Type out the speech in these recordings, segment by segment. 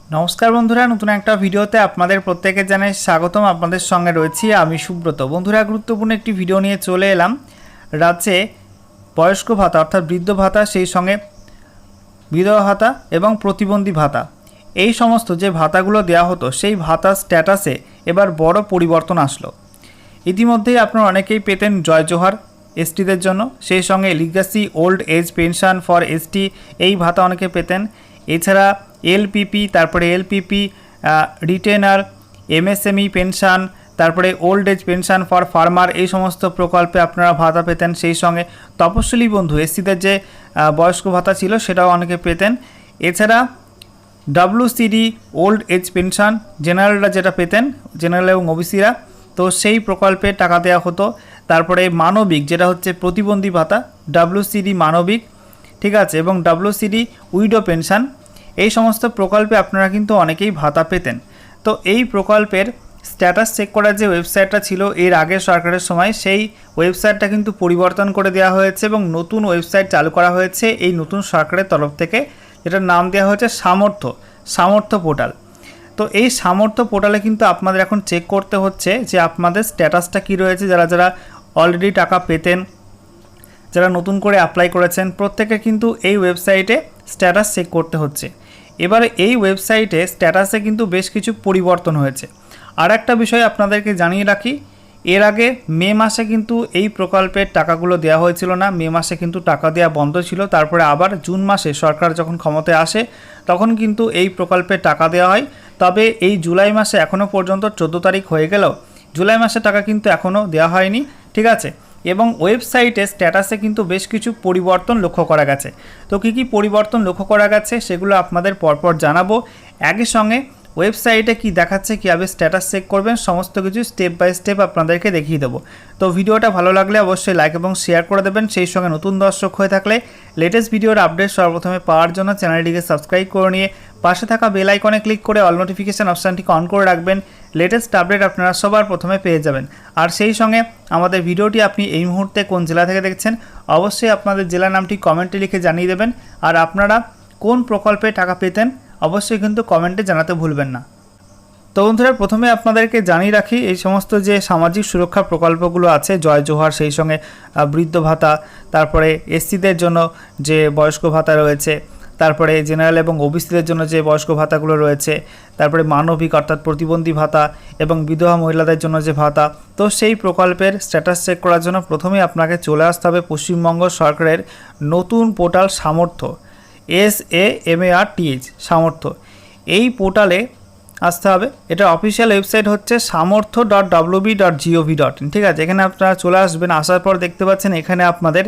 নমস্কার বন্ধুরা, নতুন একটা ভিডিওতে আপনাদের প্রত্যেকে জানাই স্বাগতম। আপনাদের সঙ্গে রয়েছি আমি সুব্রত। বন্ধুরা, গুরুত্বপূর্ণ একটি ভিডিও নিয়ে চলে এলাম। রাজ্যে বয়স্ক ভাতা অর্থাৎ বৃদ্ধ ভাতা, সেই সঙ্গে বিধবা ভাতা এবং প্রতিবন্ধী ভাতা, এই সমস্ত যে ভাতাগুলো দেওয়া হতো সেই ভাতার স্ট্যাটাসে এবার বড় পরিবর্তন আসলো। ইতিমধ্যেই আপনারা অনেকেই পেতেন জয় জোহার এসটিদের জন্য, সেই সঙ্গে legacy old age pension for ST এই ভাতা অনেকে পেতেন। এছাড়া এলপিপি, তারপরে এলপিপি রিটেনার, এমএসএমই পেনশন, তারপরে old age pension for farmer, এই সমস্ত প্রকল্পে আপনারা ভাতা পেতেন। সেই সঙ্গে তপশিলি বন্ধু এসসিদের যে বয়স্ক ভাতা ছিল সেটাও অনেকে পেতেন। এছাড়া ডাব্লিউসিডি ওল্ড এজ পেনশন জেনারেলরা যেটা পেতেন, জেনারেল এবং ওবিসিরা, তো সেই প্রকল্পে টাকা দেওয়া হতো। তারপরে মানবিক যেটা হচ্ছে প্রতিবন্ধী ভাতা, ডাব্লিউসিডি মানবিক, ঠিক আছে, এবং ডাব্লিউসিডি উইডো পেনশন, এই সমস্ত প্রকল্পে আপনারা কিন্তু অনেকেই ভাতা পেতেন। তো এই প্রকল্পের স্ট্যাটাস চেক করার যে ওয়েবসাইটটা ছিল এর আগে সরকারের সময়, সেই ওয়েবসাইটটা কিন্তু পরিবর্তন করে দেওয়া হয়েছে এবং নতুন ওয়েবসাইট চালু করা হয়েছে এই নতুন সরকারের তরফ থেকে, যেটার নাম দেওয়া হয়েছে সামর্থ্য পোর্টাল। তো এই সামর্থ্য পোর্টালে কিন্তু আপনাদের এখন চেক করতে হচ্ছে যে আপনাদের স্ট্যাটাসটা কী রয়েছে। যারা যারা অলরেডি টাকা পেতেন, যারা নতুন করে অ্যাপ্লাই করেছেন, প্রত্যেকে কিন্তু এই ওয়েবসাইটে স্ট্যাটাস চেক করতে হচ্ছে। এবারে এই ওয়েবসাইটে স্ট্যাটাসে কিন্তু বেশ কিছু পরিবর্তন হয়েছে। আর একটা বিষয় আপনাদেরকে জানিয়ে রাখি, এর আগে মে মাসে কিন্তু এই প্রকল্পের টাকাগুলো দেওয়া হয়েছিল না। মে মাসে কিন্তু টাকা দেওয়া বন্ধ ছিল। তারপরে আবার জুন মাসে সরকার যখন ক্ষমতায় আসে তখন কিন্তু এই প্রকল্পে টাকা দেওয়া হয়। তবে এই জুলাই মাসে এখনও পর্যন্ত 14 তারিখ হয়ে গেলেও জুলাই মাসে টাকা কিন্তু এখনও দেওয়া হয়নি, ঠিক আছে। এবং ওয়েবসাইটে স্ট্যাটাসে কিন্তু বেশ কিছু পরিবর্তন লক্ষ্য করা গেছে। তো কী কী পরিবর্তন লক্ষ্য করা গেছে সেগুলো আপনাদের পরপর জানাবো। একই সঙ্গে ওয়েবসাইটে কি দেখাচ্ছে, কীভাবে স্ট্যাটাস চেক করবেন, সমস্ত কিছু স্টেপ বাই স্টেপ আপনাদেরকে দেখিয়ে দেবো। তো ভিডিওটা ভালো লাগলে অবশ্যই লাইক এবং শেয়ার করে দেবেন। সেই সঙ্গে নতুন দর্শক হয়ে থাকলে লেটেস্ট ভিডিওর আপডেট সর্বপ্রথমে পাওয়ার জন্য চ্যানেলটিকে সাবস্ক্রাইব করে নিয়ে পাশে থাকা বেল আইকনে ক্লিক করে অল নোটিফিকেশান অপশানটিকে অন করে রাখবেন। লেটেস্ট আপডেট আপনারা সবার প্রথমে পেয়ে যাবেন। আর সেই সঙ্গে আমাদের ভিডিওটি আপনি এই মুহূর্তে কোন জেলা থেকে দেখছেন অবশ্যই আপনাদের জেলার নামটি কমেন্টে লিখে জানিয়ে দেবেন। আর আপনারা কোন প্রকল্পে টাকা পেতেন অবশ্যই কিন্তু কমেন্টে জানাতে ভুলবেন না। তো বন্ধুরা, প্রথমে আপনাদেরকে জানিয়ে রাখি এই সমস্ত যে সামাজিক সুরক্ষা প্রকল্পগুলো আছে, জয় জোহার, সেই সঙ্গে বৃদ্ধ ভাতা, তারপরে এসসিদের জন্য যে বয়স্ক ভাতা রয়েছে, তারপরে জেনারেল এবং ওবিসিদের জন্য যে বয়স্ক ভাতাগুলো রয়েছে, তারপরে মানবিক অর্থাৎ প্রতিবন্ধী ভাতা এবং বিধবা মহিলাদের জন্য যে ভাতা, তো সেই প্রকল্পের স্ট্যাটাস চেক করার জন্য প্রথমেই আপনাকে চলে আসতে হবে পশ্চিমবঙ্গ সরকারের নতুন পোর্টাল সামর্থ্য, SAMARTH সামর্থ্য, এই পোর্টালে আসতে হবে। এটা অফিসিয়াল ওয়েবসাইট হচ্ছে samortho.wb.gov.in, ঠিক আছে। এখানে আপনারা চলে আসবেন। আসার পর দেখতে পাচ্ছেন এখানে আপনাদের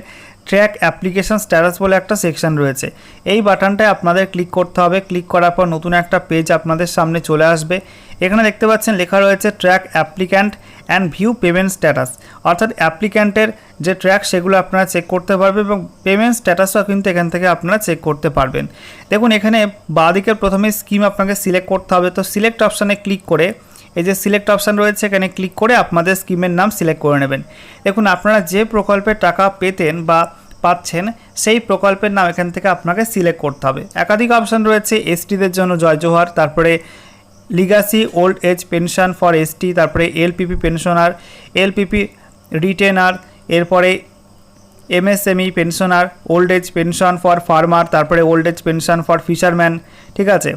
ট্র্যাক অ্যাপ্লিকেশন স্ট্যাটাস বলে একটা সেকশন রয়েছে। এই বাটনটায় আপনাদের ক্লিক করতে হবে। ক্লিক করার পর নতুন একটা পেজ আপনাদের সামনে চলে আসবে। এখানে দেখতে পাচ্ছেন লেখা রয়েছে track applicant and view payment status, অর্থাৎ অ্যাপ্লিক্যান্টের যে ট্র্যাক সেগুলো আপনারা চেক করতে পারবেন এবং পেমেন্ট স্ট্যাটাসও কিন্তু এখান থেকে আপনারা চেক করতে পারবেন। দেখুন এখানে বাঁদিকের প্রথমে স্কিম আপনাকে সিলেক্ট করতে হবে। তো সিলেক্ট অপশানে ক্লিক করে, এই যে সিলেক্ট অপশান রয়েছে এখানে ক্লিক করে আপনাদের স্কিমের নাম সিলেক্ট করে নেবেন। দেখুন আপনারা যে প্রকল্পের টাকা পেতেন বা পাচ্ছেন সেই প্রকল্পের নাম এখান থেকে আপনাকে সিলেক্ট করতে হবে। একাধিক অপশান রয়েছে এসটিদের জন্য জয় জোহার, তারপরে legacy old age pension for ST, তারপরে এলপিপি পেনশনার, এলপিপি রিটেনার, এরপরে MSME pensioner, old age pension for farmer, তারপরে old age pension for fisherman, ঠিক আছে।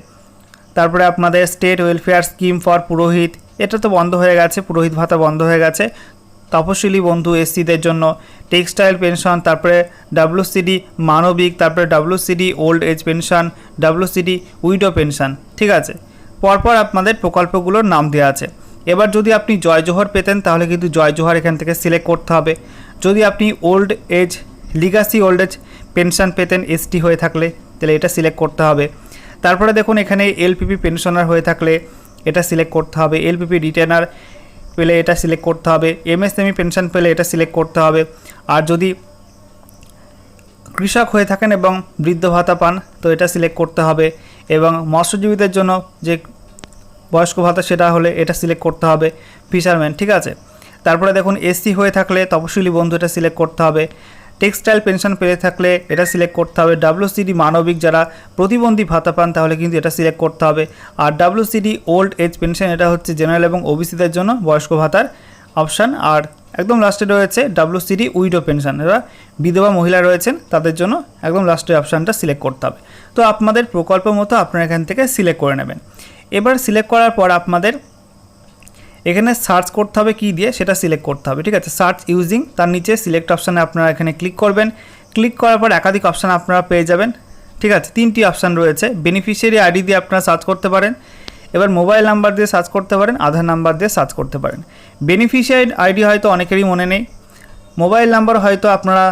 তারপরে আপনাদের স্টেট ওয়েলফেয়ার স্কিম ফর পুরোহিত, এটা তো বন্ধ হয়ে গেছে, পুরোহিত ভাতা বন্ধ হয়ে গেছে। তপশিলি বন্ধু এসসিদের জন্য টেক্সটাইল পেনশন, তারপরে ডাব্লিউসিডি মানবিক, তারপরে WCD old age pension, WCD widow pension, ঠিক আছে। পরপর আপনাদের প্রকল্পগুলোর নাম দেওয়া আছে। এবার যদি আপনি জয় জোহর পেতেন তাহলে কিন্তু জয় জোহর এখান থেকে সিলেক্ট করতে হবে। যদি আপনি old age legacy old age pension পেতেন এসটি হয়ে থাকলে তাহলে এটা সিলেক্ট করতে হবে। তারপরে দেখুন এখানে এলপিপি পেনশনার হয়ে থাকলে এটা সিলেক্ট করতে হবে, এলপিপি রিটেনার পেলে এটা সিলেক্ট করতে হবে, এমএসএমই পেনশন পেলে এটা সিলেক্ট করতে হবে। আর যদি কৃষক হয়ে থাকেন এবং বৃদ্ধ ভাতা পান তো এটা সিলেক্ট করতে হবে, এবং মৎস্যজীবীদের জন্য যে বয়স্ক ভাতা সেটা হলে এটা সিলেক্ট করতে হবে, ফিশারম্যান, ঠিক আছে। তারপরে দেখুন এসসি হয়ে থাকলে তপশিলি বন্ধু এটা সিলেক্ট করতে হবে, টেক্সটাইল পেনশন পেয়ে থাকলে এটা সিলেক্ট করতে হবে। WCD মানবিক যারা প্রতিবন্ধী ভাতা পান তাহলে কিন্তু এটা সিলেক্ট করতে হবে। আর WCD ওল্ড এজ পেনশন এটা হচ্ছে জেনারেল এবং ওবিসিদের জন্য বয়স্ক ভাতার অপশান। আর একদম লাস্টে রয়েছে WCD উইডো পেনশন, এরা বিধবা মহিলা রয়েছেন তাদের জন্য একদম লাস্টের অপশানটা সিলেক্ট করতে হবে। তো আপনাদের প্রকল্প মতো আপনারা এখান থেকে সিলেক্ট করে নেবেন। এবার সিলেক্ট করার পর আপনাদের এখানে সার্চ করতে হবে কী দিয়ে সেটা সিলেক্ট করতে হবে, ঠিক আছে। সার্চ ইউজিং, তার নিচে সিলেক্ট অপশানে আপনারা এখানে ক্লিক করবেন। ক্লিক করার পর একাধিক অপশান আপনারা পেয়ে যাবেন, ঠিক আছে। 3টি অপশান রয়েছে। বেনিফিশিয়ারি আইডি দিয়ে আপনারা সার্চ করতে পারেন, এবার মোবাইল নাম্বার দিয়ে সার্চ করতে পারেন, আধার নাম্বার দিয়ে সার্চ করতে পারেন। বেনিফিশিয়ারি আইডি হয়তো অনেকেরই মনে নেই, মোবাইল নাম্বার হয়তো আপনারা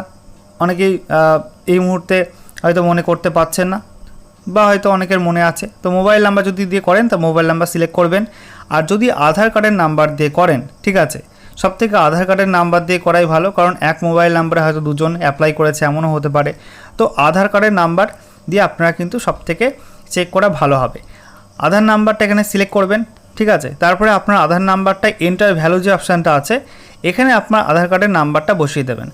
অনেকেই এই মুহূর্তে হয়তো মনে করতে পারছেন না, বা হয়তো অনেকের মনে আছে। তো মোবাইল নাম্বার যদি দিয়ে করেন তা মোবাইল নাম্বার সিলেক্ট করবেন। আর যদি আধার কার্ডের নাম্বার দিয়ে করেন, ঠিক আছে, সবথেকে আধার কার্ডের নাম্বার দিয়ে করাই ভালো, কারণ এক মোবাইল নাম্বারে হয়তো দুজন অ্যাপ্লাই করেছে এমনও হতে পারে। তো আধার কার্ডের নাম্বার দিয়ে আপনারা কিন্তু সবথেকে চেক করা ভালো হবে। আধার নাম্বারটা এখানে সিলেক্ট করবেন, ঠিক আছে। তারপরে আপনার আধার নাম্বারটা এন্টার ভ্যালু যে অপশানটা আছে এখানে আপনার আধার কার্ডের নাম্বারটা বসিয়ে দেবেন।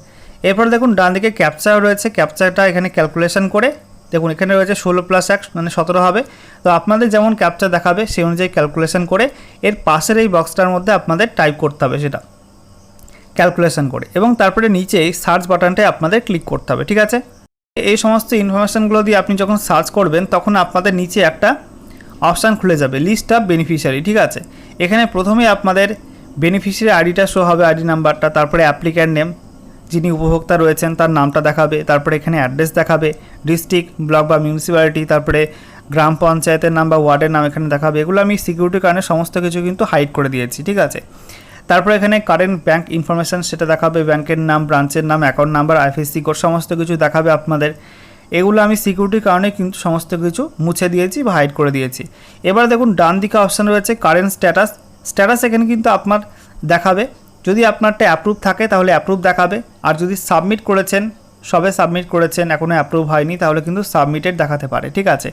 এরপর দেখুন ডান দিকে ক্যাপচা রয়েছে, ক্যাপচাটা এখানে ক্যালকুলেশন করে দেখুন এখানে রয়েছে 16 + 1 মানে 17 হবে। তো আপনাদের যেমন ক্যাপচা দেখাবে সেই অনুযায়ী ক্যালকুলেশন করে এর পাশের এই বক্সটার মধ্যে আপনাদের টাইপ করতে হবে সেটা ক্যালকুলেশন করে, এবং তারপরে নিচেই সার্চ বাটনটায় আপনাদের ক্লিক করতে হবে, ঠিক আছে। এই সমস্ত ইনফরমেশানগুলো দিয়ে আপনি যখন সার্চ করবেন তখন আপনাদের নিচে একটা অপশান খুলে যাবে লিস্ট অফ বেনিফিশিয়ারি, ঠিক আছে। এখানে প্রথমে আপনাদের বেনিফিশিয়ারি আইডিটা শো হবে, আইডি নাম্বারটা, তারপরে অ্যাপ্লিক্যান্ট নেম যিনি উপভোক্তা রয়েছেন তার নামটা দেখাবে, তারপরে এখানে অ্যাড্রেস দেখাবে, ডিস্ট্রিক্ট, ব্লক বা মিউনিসিপ্যালিটি, তারপরে গ্রাম পঞ্চায়েতের নাম বা ওয়ার্ডের নাম এখানে দেখাবে। এগুলো আমি সিকিউরিটির কারণে সমস্ত কিছু কিন্তু হাইড করে দিয়েছি, ঠিক আছে। তারপরে এখানে কারেন্ট ব্যাঙ্ক ইনফরমেশান সেটা দেখাবে, ব্যাংকের নাম, ব্রাঞ্চের নাম, অ্যাকাউন্ট নাম্বার, IFSC কোড সমস্ত কিছু দেখাবে আপনাদের। এগুলো আমি সিকিউরিটির কারণে কিন্তু সমস্ত কিছু মুছে দিয়েছি বা হাইড করে দিয়েছি। এবার দেখুন ডান দিকে অপশান রয়েছে কারেন্ট স্ট্যাটাস এখানে কিন্তু আপনার দেখাবে। যদি আপনারটা অ্যাপ্রুভ থাকে তাহলে অ্যাপ্রুভ দেখাবে, আর যদি সাবমিট করেছেন, সবে সাবমিট করেছেন এখনও অ্যাপ্রুভ হয়নি তাহলে কিন্তু সাবমিটেড দেখাতে পারে, ঠিক আছে।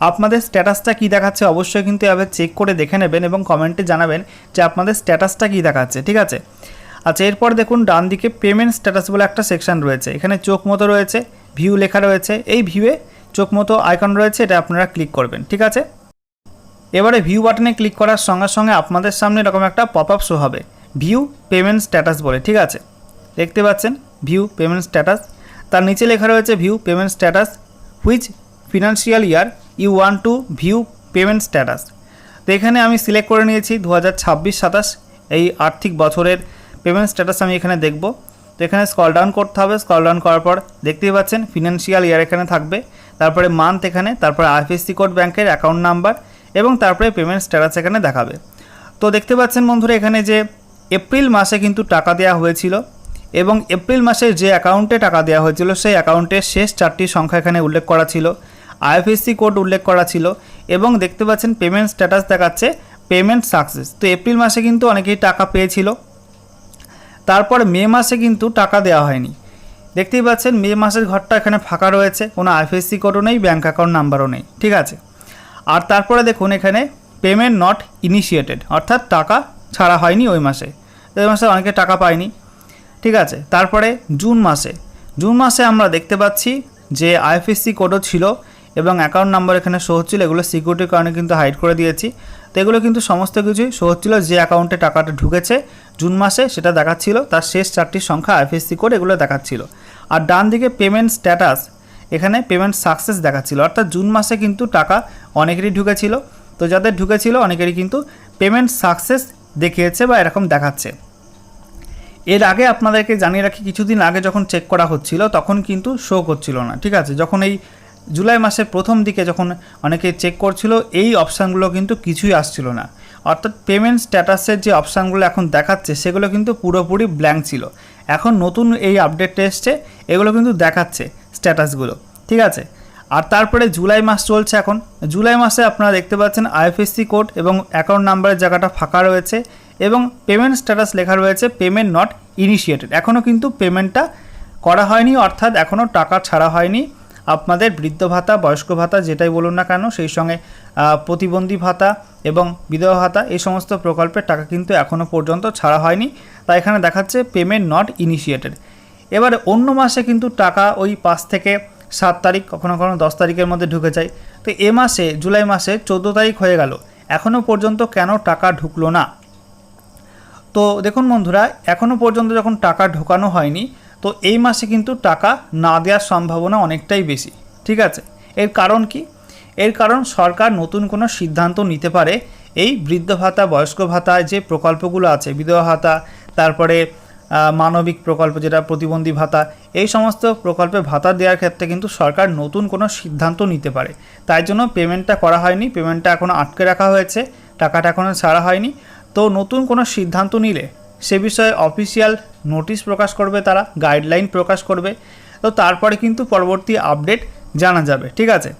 আপনাদের স্ট্যাটাসটা কী দেখাচ্ছে অবশ্যই কিন্তু এভাবে চেক করে দেখে নেবেন এবং কমেন্টে জানাবেন যে আপনাদের স্ট্যাটাসটা কী দেখাচ্ছে, ঠিক আছে। আচ্ছা, এরপর দেখুন ডান দিকে পেমেন্ট স্ট্যাটাস বলে একটা সেকশন রয়েছে, এখানে চোখ মতো রয়েছে, ভিউ লেখা রয়েছে, এই ভিউয়ে চোখ মতো আইকন রয়েছে, এটা আপনারা ক্লিক করবেন, ঠিক আছে। এবারে ভিউ বাটনে ক্লিক করার সঙ্গে সঙ্গে আপনাদের সামনে এরকম একটা পপ আপ শো হবে, ভিউ পেমেন্ট স্ট্যাটাস বলে, ঠিক আছে। দেখতে পাচ্ছেন ভিউ পেমেন্ট স্ট্যাটাস, তার নিচে লেখা রয়েছে view payment status which financial year you want to view payment status. তো এখানে আমি সিলেক্ট করে নিয়েছি 2026-27 এই আর্থিক বছরের পেমেন্ট স্ট্যাটাস আমি এখানে দেখব। তো এখানে স্ক্রল ডাউন করতে হবে, স্ক্রল ডাউন করার পর দেখতেই পাচ্ছেন ফিনান্সিয়াল ইয়ার এখানে থাকবে, তারপরে মান্থ এখানে, তারপরে IFSC কোড ব্যাংকের অ্যাকাউন্ট নাম্বার এবং তারপরে পেমেন্ট স্ট্যাটাস এখানে দেখাবে। তো দেখতে পাচ্ছেন বন্ধুরা এখানে যে এপ্রিল মাসে কিন্তু টাকা দেওয়া হয়েছিল এবং এপ্রিল মাসে যে অ্যাকাউন্টে টাকা দেওয়া হয়েছিল সেই অ্যাকাউন্টের শেষ 4টি সংখ্যা এখানে উল্লেখ করা ছিল, IFSC কোড উল্লেখ করা ছিল এবং দেখতে পাচ্ছেন পেমেন্ট স্ট্যাটাস দেখাচ্ছে পেমেন্ট সাকসেস। তো এপ্রিল মাসে কিন্তু অনেকেই টাকা পেয়েছিল, তারপর মে মাসে কিন্তু টাকা দেওয়া হয়নি। দেখতেই পাচ্ছেন মে মাসের ঘরটা এখানে ফাঁকা রয়েছে, কোনো IFSC কোডও নেই, ব্যাঙ্ক অ্যাকাউন্ট নাম্বারও নেই, ঠিক আছে। আর তারপরে দেখুন এখানে পেমেন্ট নট ইনিশিয়েটেড, অর্থাৎ টাকা ছাড়া হয়নি ওই মাসে, ওই মাসে অনেকে টাকা পায়নি, ঠিক আছে। তারপরে জুন মাসে আমরা দেখতে পাচ্ছি যে IFSC কোডও ছিল এবং অ্যাকাউন্ট নাম্বার এখানে শো হচ্ছিল, এগুলো সিকিউরিটির কারণে কিন্তু হাইড করে দিয়েছি। তো এগুলো কিন্তু সমস্ত কিছুই শো হচ্ছিল, যে অ্যাকাউন্টে টাকাটা ঢুকেছে জুন মাসে সেটা দেখাচ্ছিল, তার শেষ 4টি সংখ্যা IFSC কোড এগুলো দেখাচ্ছিল। আর ডান দিকে পেমেন্ট স্ট্যাটাস এখানে পেমেন্ট সাকসেস দেখাচ্ছিল, অর্থাৎ জুন মাসে কিন্তু টাকা অনেকেরই ঢুকেছিল, তো যাদের ঢুকেছিল অনেকেরই কিন্তু পেমেন্ট সাকসেস দেখিয়েছে বা এরকম দেখাচ্ছে। এর আগে আপনাদেরকে জানিয়ে রাখি কিছুদিন আগে যখন চেক করা হচ্ছিল তখন কিন্তু শো করছিল না, ঠিক আছে। যখন এই জুলাই মাসের প্রথম দিকে যখন অনেকে চেক করছিল এই অপশানগুলো কিন্তু কিছুই আসছিল না, অর্থাৎ পেমেন্ট স্ট্যাটাসের যে অপশানগুলো এখন দেখাচ্ছে সেগুলো কিন্তু পুরোপুরি ব্ল্যাঙ্ক ছিল। এখন নতুন এই আপডেটটা এসছে, এগুলো কিন্তু দেখাচ্ছে স্ট্যাটাসগুলো, ঠিক আছে। আর তারপরে জুলাই মাস চলছে, এখন জুলাই মাসে আপনারা দেখতে পাচ্ছেন IFSC কোড এবং অ্যাকাউন্ট নাম্বারের জায়গাটা ফাঁকা রয়েছে এবং পেমেন্ট স্ট্যাটাস লেখা রয়েছে পেমেন্ট নট ইনিশিয়েটেড, এখনও কিন্তু পেমেন্টটা করা হয়নি, অর্থাৎ এখনও টাকা ছাড়া হয়নি। আপনাদের বৃদ্ধ ভাতা, বয়স্ক ভাতা যেটাই বলুন না কেন, সেই সঙ্গে প্রতিবন্ধী ভাতা এবং বিধবা ভাতা এই সমস্ত প্রকল্পের টাকা কিন্তু এখনও পর্যন্ত ছাড়া হয়নি, তাই এখানে দেখাচ্ছে পেমেন্ট নট ইনিশিয়েটেড। এবারে অন্য মাসে কিন্তু টাকা ওই 5 থেকে 7 তারিখ কখনো কখনো 10 তারিখের মধ্যে ঢুকে যায়। তো এ মাসে জুলাই মাসে 14 তারিখ হয়ে গেল, এখনও পর্যন্ত কেন টাকা ঢুকলো না? তো দেখুন বন্ধুরা, এখনও পর্যন্ত যখন টাকা ঢোকানো হয়নি, তো এই মাসে কিন্তু টাকা না দেওয়ার সম্ভাবনা অনেকটাই বেশি। ঠিক আছে, এর কারণ কি? এর কারণ সরকার নতুন কোনো সিদ্ধান্ত নিতে পারে এই বৃদ্ধ ভাতা, বয়স্ক ভাতা যে প্রকল্পগুলো আছে, বিধবা ভাতা, তারপরে মানবিক প্রকল্প যেটা প্রতিবন্ধী ভাতা, এই সমস্ত প্রকল্পে ভাতা দেওয়ার ক্ষেত্রে কিন্তু সরকার নতুন কোনো সিদ্ধান্ত নিতে পারে। তাই জন্য পেমেন্টটা করা হয়নি, পেমেন্টটা এখনও আটকে রাখা হয়েছে, টাকাটা এখনও ছাড়া হয়নি। তো নতুন কোনো সিদ্ধান্ত নিলে সে বিষয়ে অফিসিয়াল নোটিশ প্রকাশ করবে, তারা গাইডলাইন প্রকাশ করবে। তো তারপরে কিন্তু পরবর্তী আপডেট জানা যাবে। ঠিক আছে,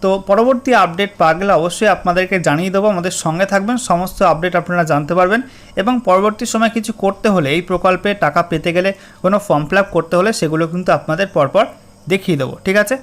তো পরবর্তী আপডেট পাওয়া গেলে অবশ্যই আপনাদেরকে জানিয়ে দেবো। আমাদের সঙ্গে থাকবেন, সমস্ত আপডেট আপনারা জানতে পারবেন। এবং পরবর্তী সময় কিছু করতে হলে, এই প্রকল্পে টাকা পেতে গেলে কোনো ফর্ম ফিল আপ করতে হলে, সেগুলো কিন্তু আপনাদের পরপর দেখিয়ে দেবো। ঠিক আছে।